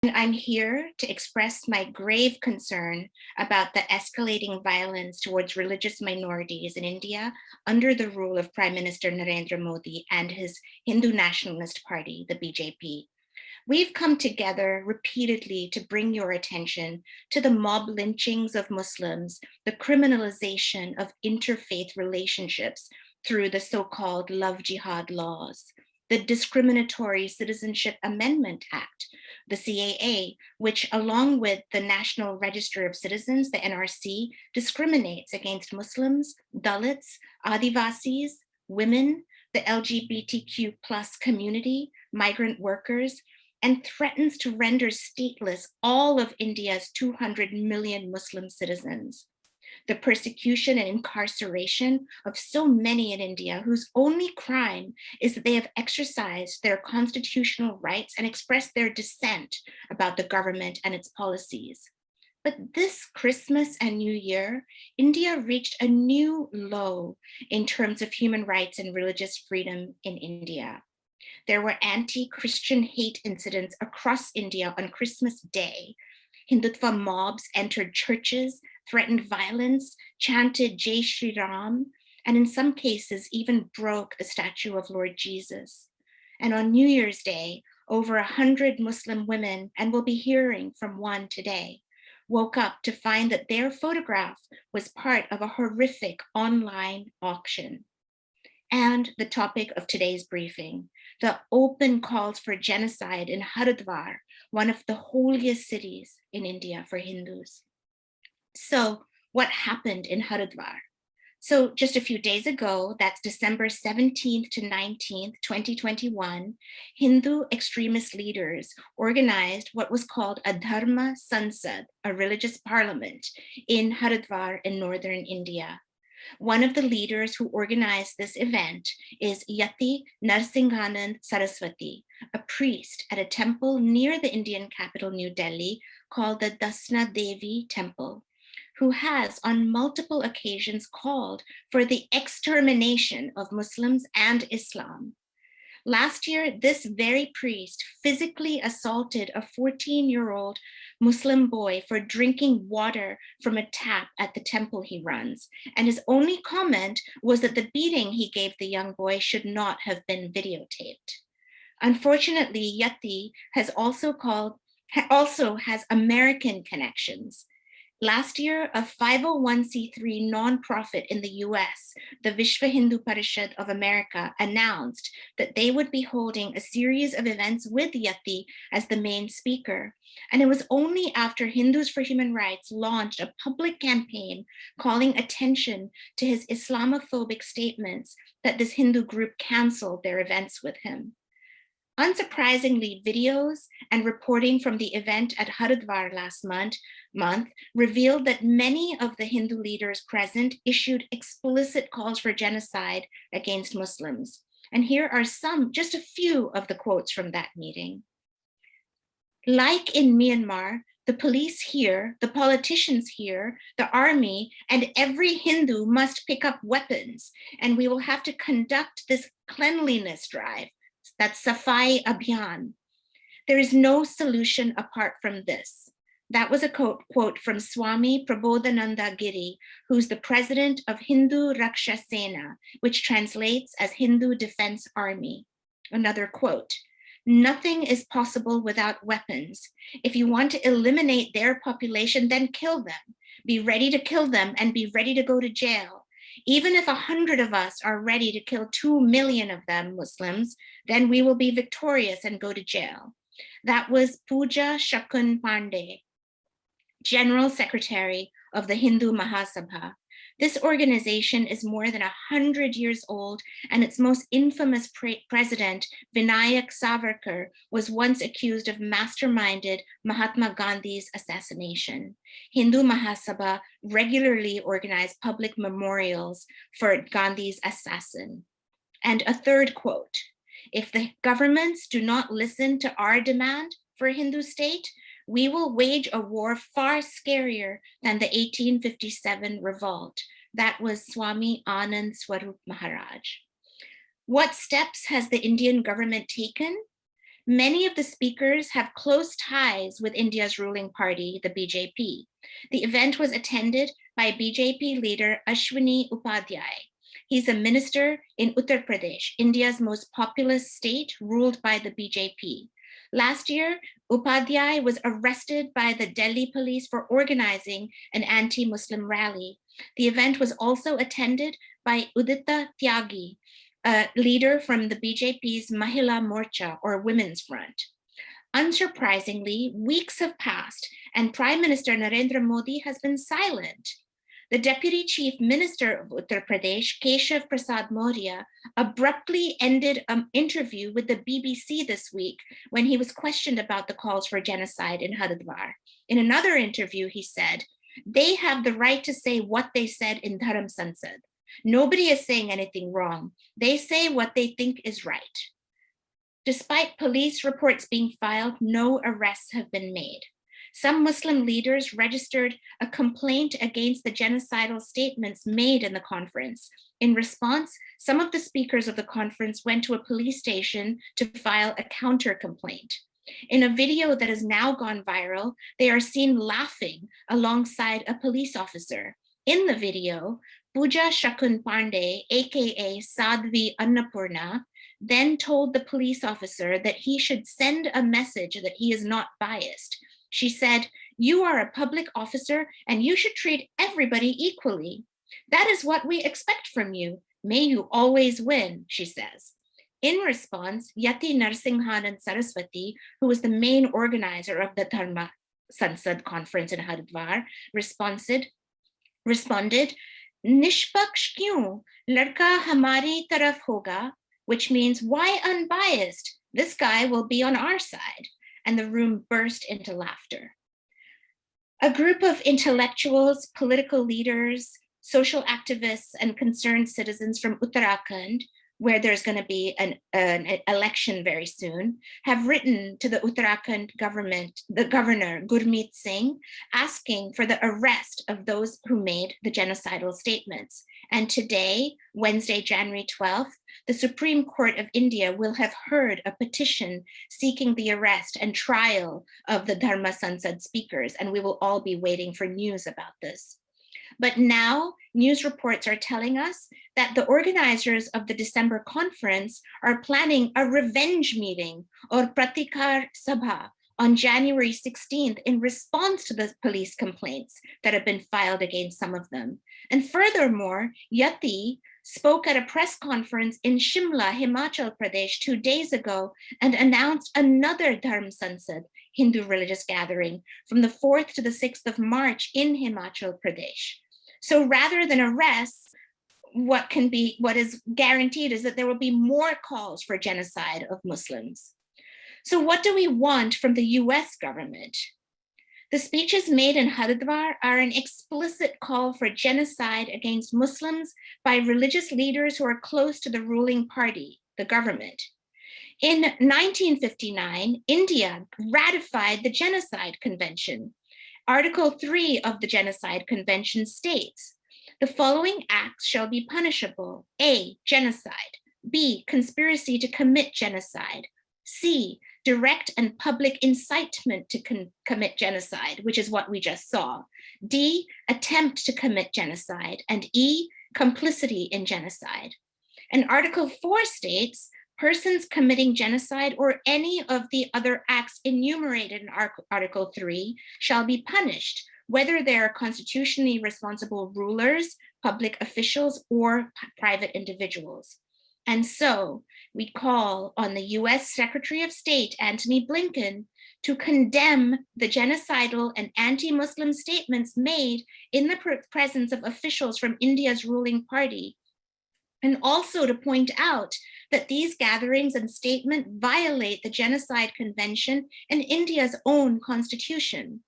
I'm here to express my grave concern about the escalating violence towards religious minorities in India under the rule of Prime Minister Narendra Modi and his Hindu nationalist party, the BJP. We've come together repeatedly to bring your attention to the mob lynchings of Muslims, the criminalization of interfaith relationships through the so-called love jihad laws, the Discriminatory Citizenship Amendment Act, the CAA, which along with the National Register of Citizens, the NRC, discriminates against Muslims, Dalits, Adivasis, women, the LGBTQ plus community, migrant workers, and threatens to render stateless all of India's 200 million Muslim citizens. The persecution and incarceration of so many in India whose only crime is that they have exercised their constitutional rights and expressed their dissent about the government and its policies. But this Christmas and New Year, India reached a new low in terms of human rights and religious freedom in India. There were anti-Christian hate incidents across India on Christmas Day. Hindutva mobs entered churches, threatened violence, chanted Jai Shri Ram, and in some cases even broke the statue of Lord Jesus. And on New Year's Day, over 100 Muslim women, and we'll be hearing from one today, woke up to find that their photograph was part of a horrific online auction. And the topic of today's briefing, the open calls for genocide in Haridwar, one of the holiest cities in India for Hindus. So what happened in Haridwar? So just a few days ago, that's December 17th to 19th, 2021, Hindu extremist leaders organized what was called a Dharma Sansad, a religious parliament in Haridwar in northern India. One of the leaders who organized this event is Yati Narsinghanand Saraswati, a priest at a temple near the Indian capital, New Delhi, called the Dasna Devi Temple, who has on multiple occasions called for the extermination of Muslims and Islam. Last year, this very priest physically assaulted a 14-year-old Muslim boy for drinking water from a tap at the temple he runs. And his only comment was that the beating he gave the young boy should not have been videotaped. Unfortunately, Yati also has American connections. Last year, a 501c3 nonprofit in the US, the Vishva Hindu Parishad of America, announced that they would be holding a series of events with Yati as the main speaker. And it was only after Hindus for Human Rights launched a public campaign calling attention to his Islamophobic statements that this Hindu group canceled their events with him. Unsurprisingly, videos and reporting from the event at Haridwar last month revealed that many of the Hindu leaders present issued explicit calls for genocide against Muslims. And here are just a few of the quotes from that meeting. Like in Myanmar, the police here, the politicians here, the army, and every Hindu must pick up weapons, and we will have to conduct this cleanliness drive. That's Safai Abhiyan. There is no solution apart from this. That was a quote from Swami Prabodhananda Giri, who's the president of Hindu Raksha Sena, which translates as Hindu Defense Army. Another quote, "Nothing is possible without weapons. If you want to eliminate their population, then kill them. Be ready to kill them and be ready to go to jail. Even if 100 of us are ready to kill 2 million of them, Muslims, then we will be victorious and go to jail." That was Pooja Shakun Pandey, General Secretary of the Hindu Mahasabha. This organization is more than 100 years old, and its most infamous president, Vinayak Savarkar, was once accused of masterminded Mahatma Gandhi's assassination. Hindu Mahasabha regularly organized public memorials for Gandhi's assassin. And a third quote, "If the governments do not listen to our demand for a Hindu state, we will wage a war far scarier than the 1857 revolt." That was Swami Anand Swarup Maharaj. What steps has the Indian government taken? Many of the speakers have close ties with India's ruling party, the BJP. The event was attended by BJP leader Ashwini Upadhyay. He's a minister in Uttar Pradesh, India's most populous state ruled by the BJP. Last year, Upadhyay was arrested by the Delhi police for organizing an anti-Muslim rally. The event was also attended by Udita Tyagi, a leader from the BJP's Mahila Morcha, or Women's Front. Unsurprisingly, weeks have passed and Prime Minister Narendra Modi has been silent. The Deputy Chief Minister of Uttar Pradesh, Keshav Prasad Maurya, abruptly ended an interview with the BBC this week when he was questioned about the calls for genocide in Haridwar. In another interview, he said, "They have the right to say what they said in Dharam Sansad. Nobody is saying anything wrong. They say what they think is right." Despite police reports being filed, no arrests have been made. Some Muslim leaders registered a complaint against the genocidal statements made in the conference. In response, some of the speakers of the conference went to a police station to file a counter complaint. In a video that has now gone viral, they are seen laughing alongside a police officer. In the video, Pooja Shakun Pandey, aka Sadhvi Annapurna, then told the police officer that he should send a message that he is not biased. She said, "You are a public officer and you should treat everybody equally. That is what we expect from you. May you always win," she says. In response, Yati Narsinghan Saraswati, who was the main organizer of the Dharma Sansad conference in Haridwar, responded, "Nishpaksh kyun? Ladka hamari taraf hoga," which means, "Why unbiased? This guy will be on our side." And the room burst into laughter. A group of intellectuals, political leaders, social activists, and concerned citizens from Uttarakhand, where there's going to be an election very soon, have written to the Uttarakhand government, the governor, Gurmeet Singh, asking for the arrest of those who made the genocidal statements. And today, Wednesday, January 12th, the Supreme Court of India will have heard a petition seeking the arrest and trial of the Dharma Sansad speakers, and we will all be waiting for news about this. But now, news reports are telling us that the organizers of the December conference are planning a revenge meeting, or Pratikar Sabha, on January 16th in response to the police complaints that have been filed against some of them. And furthermore, Yati spoke at a press conference in Shimla, Himachal Pradesh 2 days ago and announced another Dharm Sansad, Hindu religious gathering, from the 4th to the 6th of March in Himachal Pradesh. So rather than arrests, what is guaranteed is that there will be more calls for genocide of Muslims. So what do we want from the US government? The speeches made in Haridwar are an explicit call for genocide against Muslims by religious leaders who are close to the ruling party, the government. In 1959, India ratified the Genocide Convention. Article 3 of the Genocide Convention states, "The following acts shall be punishable: A, genocide; B, conspiracy to commit genocide; C, direct and public incitement to commit genocide," which is what we just saw; D, attempt to commit genocide; and E, complicity in genocide. And Article 4 states, "Persons committing genocide or any of the other acts enumerated in Article 3 shall be punished, whether they are constitutionally responsible rulers, public officials, or private individuals." And so we call on the US Secretary of State, Antony Blinken, to condemn the genocidal and anti-Muslim statements made in the presence of officials from India's ruling party, and also to point out that these gatherings and statements violate the Genocide Convention and India's own constitution.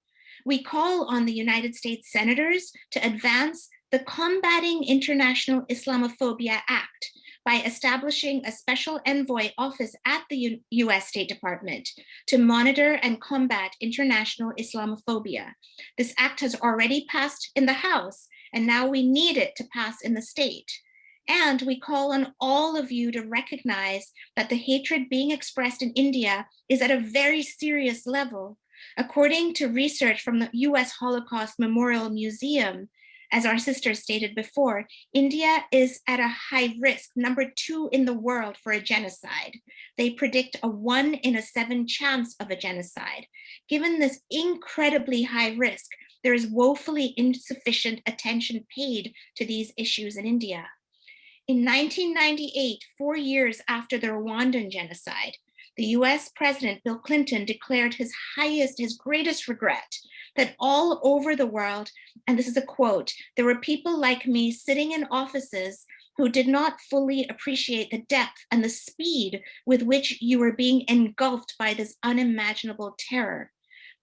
We call on the United States senators to advance the Combating International Islamophobia Act by establishing a special envoy office at the US State Department to monitor and combat international Islamophobia. This act has already passed in the House, and now we need it to pass in the state. And we call on all of you to recognize that the hatred being expressed in India is at a very serious level. According to research from the US Holocaust Memorial Museum, as our sister stated before, India is at a high risk, #2 in the world for a genocide. They predict a 1 in 7 chance of a genocide. Given this incredibly high risk, there is woefully insufficient attention paid to these issues in India. In 1998, 4 years after the Rwandan genocide, the US President Bill Clinton declared his greatest regret that all over the world, and this is a quote, "there were people like me sitting in offices who did not fully appreciate the depth and the speed with which you were being engulfed by this unimaginable terror."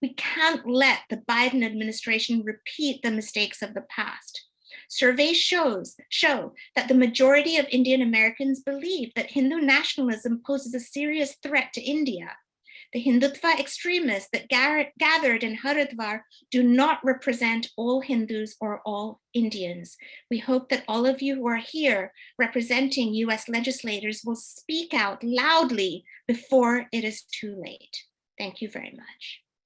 We can't let the Biden administration repeat the mistakes of the past. Surveys show that the majority of Indian Americans believe that Hindu nationalism poses a serious threat to India. The Hindutva extremists that gathered in Haridwar do not represent all Hindus or all Indians. We hope that all of you who are here representing US legislators will speak out loudly before it is too late. Thank you very much.